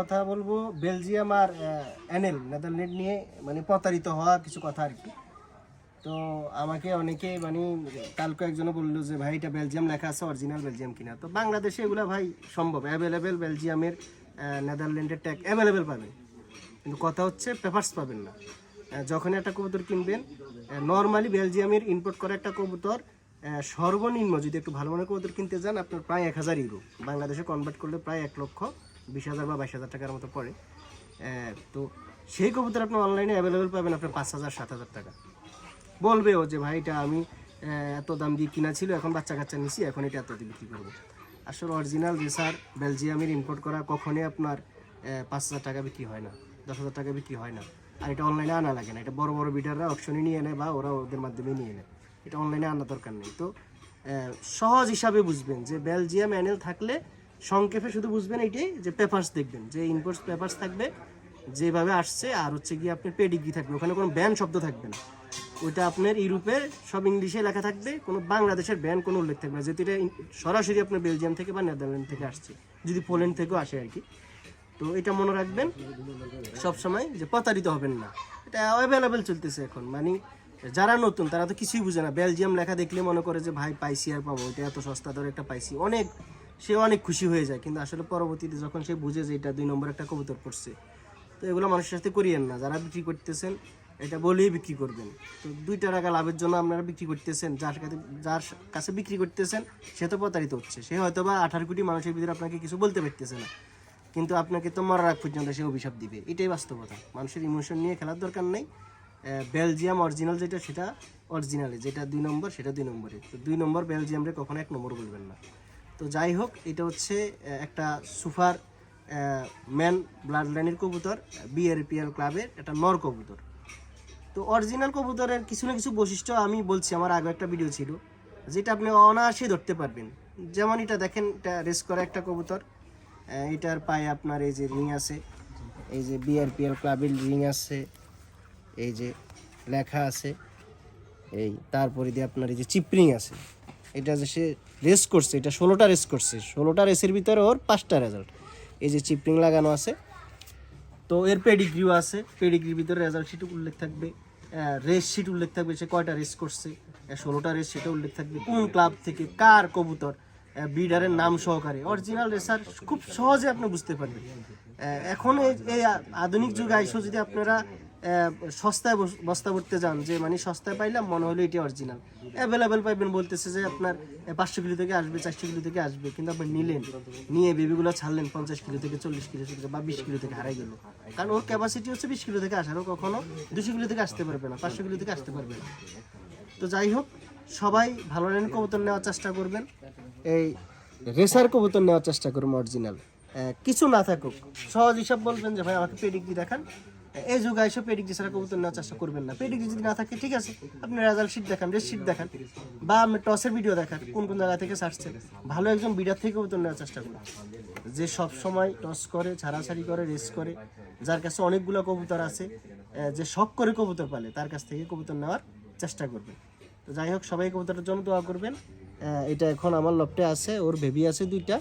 কথা বলবো বেলজিয়াম আর NL Netherland নিয়ে মানে প্রতারিত হওয়া কিছু কথা আর কি। তো আমাকে অনেকে মানে কালকে একজনে বললো যে ভাই এটা বেলজিয়াম লেখা আছে, অরিজিনাল বেলজিয়াম কিনা। তো বাংলাদেশে এগুলো ভাই সম্ভব, অ্যাভেলেবেল বেলজিয়ামের নেদারল্যান্ডের ট্যাগ অ্যাভেলেবেল পাবেন, কিন্তু কথা হচ্ছে পেপারস পাবেন না। যখন একটা কবুতর কিনবেন, নর্মালি বেলজিয়ামের ইম্পোর্ট করা একটা কবুতর সর্বনিম্ন যদি একটু ভালো মানের কবুতর কিনতে যান আপনার প্রায় 1000 ইউরো, বাংলাদেশে কনভার্ট করলে প্রায় 1,20,000 বা 22,000 টাকার মতো পড়ে। তো সেই কবুতর আপনি অনলাইনে অ্যাভেলেবেল পাবেন আপনার 5,000-7,000 টাকা। বলবেও যে ভাই এটা আমি এত দাম দিয়ে কিনা ছিল, এখন বাচ্চা কাচ্চা নিছি, এখন এটা এত দিয়ে বিক্রি করবো। আসলে অরিজিনাল রেসার বেলজিয়ামের ইম্পোর্ট করা কখনোই আপনার 5,000 টাকা বিক্রি হয় না, 10,000 টাকা বিক্রি হয় না। আর এটা অনলাইনে আনা লাগে না, এটা বড় বড় বিডাররা অপশনে নিয়ে নেয় বা ওরা ওদের মাধ্যমে নিয়ে নেয়, এটা অনলাইনে আনা দরকার নেই। তো সহজ হিসাবে বুঝবেন যে বেলজিয়াম অ্যানেল থাকলে সংক্ষেপে শুধু বুঝবেন এইটাই যে পেপারস দেখবেন, যে ইম্পোর্ট পেপারস থাকবে যেভাবে আসছে, আর হচ্ছে গিয়ে আপনার পেডিগ্রি থাকবে, ওখানে কোনো ব্যান শব্দ থাকবে না। ওইটা আপনার ইউরোপের সব ইংলিশে লেখা থাকবে, কোনো বাংলাদেশের ব্যান কোনো উল্লেখ থাকবে না, যেহেতু এটা সরাসরি আপনার বেলজিয়াম থেকে বা নেদারল্যান্ড থেকে আসছে, যদি পোল্যান্ড থেকেও আসে আর কি। তো এটা মনে রাখবেন সবসময় যে প্রতারিত হবেন না। এটা অ্যাভেলেবেল চলতেছে এখন, মানে যারা নতুন তারা তো কিছুই বুঝে না, বেলজিয়াম লেখা দেখলে মনে করে যে ভাই পাইছি আর পাবো, এটা এত সস্তা দরে একটা পাইছি, সে অনেক খুশি হয়ে যায়। কিন্তু আসলে পরবর্তীতে যখন সে বুঝে যে এটা 2 নম্বর একটা কবুতর পড়ছে, তো এগুলো মানুষের সাথে করিয়েন না। যারা বিক্রি করতেছেন এটা বলেই বিক্রি করবেন। তো 2 টাকা লাভের জন্য আপনারা বিক্রি করতেছেন, যার কাছে বিক্রি করতেছেন সে তো প্রতারিত হচ্ছে। সে হয়তো বা 18 কোটি মানুষের ভিতরে আপনাকে কিছু বলতে পারতেছে না, কিন্তু আপনাকে তো মরার আগ পর্যন্ত সে অভিশাপ দিবে। এটাই বাস্তবতা, মানুষের ইমোশন নিয়ে খেলার দরকার নেই। বেলজিয়াম অরিজিনাল যেটা সেটা অরিজিনালে, যেটা 2 নম্বর সেটা 2 নম্বরে। তো 2 নম্বর বেলজিয়ামরে কখনো 1 নম্বর বলবেন না। তো যাই হোক, এটা হচ্ছে একটা সুপার ম্যান ব্লাড লাইনের কবুতর, বিআরপিএল ক্লাবের একটা নর কবুতর। তো অরিজিনাল কবুতরের কিছু না কিছু বৈশিষ্ট্য আমি বলছি, আমার আগে একটা ভিডিও ছিল, যেটা আপনি অনায়াসে ধরতে পারবেন। যেমন এটা দেখেন, এটা রেস করা একটা কবুতর, এটার পায়ে আপনার এই যে রিং আছে, এই যে বিআরপিএল ক্লাবের রিং আছে, এই যে লেখা আছে, এই তারপরে দিয়ে আপনার এই যে চিপরিং আছে। এটা যে সে রেস করছে, এটা 16টা রেস করছে, 16টা রেসের ভিতরে ওর 5টা রেজাল্ট, এই যে চিপরিং লাগানো আছে। তো এর পেডিগ্রিও আছে, পেডিগ্রির ভিতরে রেজাল্ট শিট উল্লেখ থাকবে, রেস শিট উল্লেখ থাকবে, সে কয়টা রেস করছে, 16টা রেস সেটা উল্লেখ থাকবে, কোন ক্লাব থেকে কার কবুতর, ব্রিডারের নাম সহকারে। অরিজিনাল রেসার খুব সহজে আপনি বুঝতে পারবেন। এখন এই আধুনিক যুগে আইসো যদি আপনারা সস্তায় বস্তা করতে যান, যে মানে সস্তায় পাইলাম মনে হলো এটি অরিজিনাল, অ্যাভেলেবেল পাইবেন, বলতেছে যে আপনার 500 কিলো থেকে আসবে, 400 কিলো থেকে আসবে, কিন্তু আপনি নিলেন, নিয়ে বেবিগুলো ছাড়লেন 50 কিলো থেকে 40 কিলো থেকে বা 20 কিলো থেকে হারাই গেল। কারণ ওর ক্যাপাসিটি হচ্ছে 20 কিলো থেকে আসার, ও কখনো 200 কিলো থেকে আসতে পারবে না, 500 কিলো থেকে আসতে পারবে না। তো যাই হোক, সবাই ভালো লাইনের কবুতর নেওয়ার চেষ্টা করবেন, এই রেসার কবুতর নেওয়ার চেষ্টা করুন অরিজিনাল। কিছু না থাকুক, সহজ হিসাব বলবেন যে ভাই আমাকে পেডিগ্রি দেখান, এই যুগে এসে পেডিগ্রি ছাড়া কবুতর নেওয়ার চেষ্টা করবেন না। পেডিগ্রি যদি না থাকে ঠিক আছে, আপনি রেজাল্ট শিট দেখান, রেস শিট দেখান, বা আপনি টসের ভিডিও দেখান, কোন কোন জায়গা থেকে ছাড়ছে, ভালো একজন বিডার থেকে কবুতর নেওয়ার চেষ্টা করুন, যে সব সময় টস করে, ছাড়াছাড়ি করে, রেস করে, যার কাছে অনেকগুলো কবুতর আছে, যে শখ করে কবুতর পালে, তার কাছ থেকে কবুতর নেওয়ার চেষ্টা করবেন। তো যাই হোক, সবাই কবুতরের জন্য দোয়া করবেন। এটা এখন আমার লফটে আছে, ওর বেবি আছে 2টা।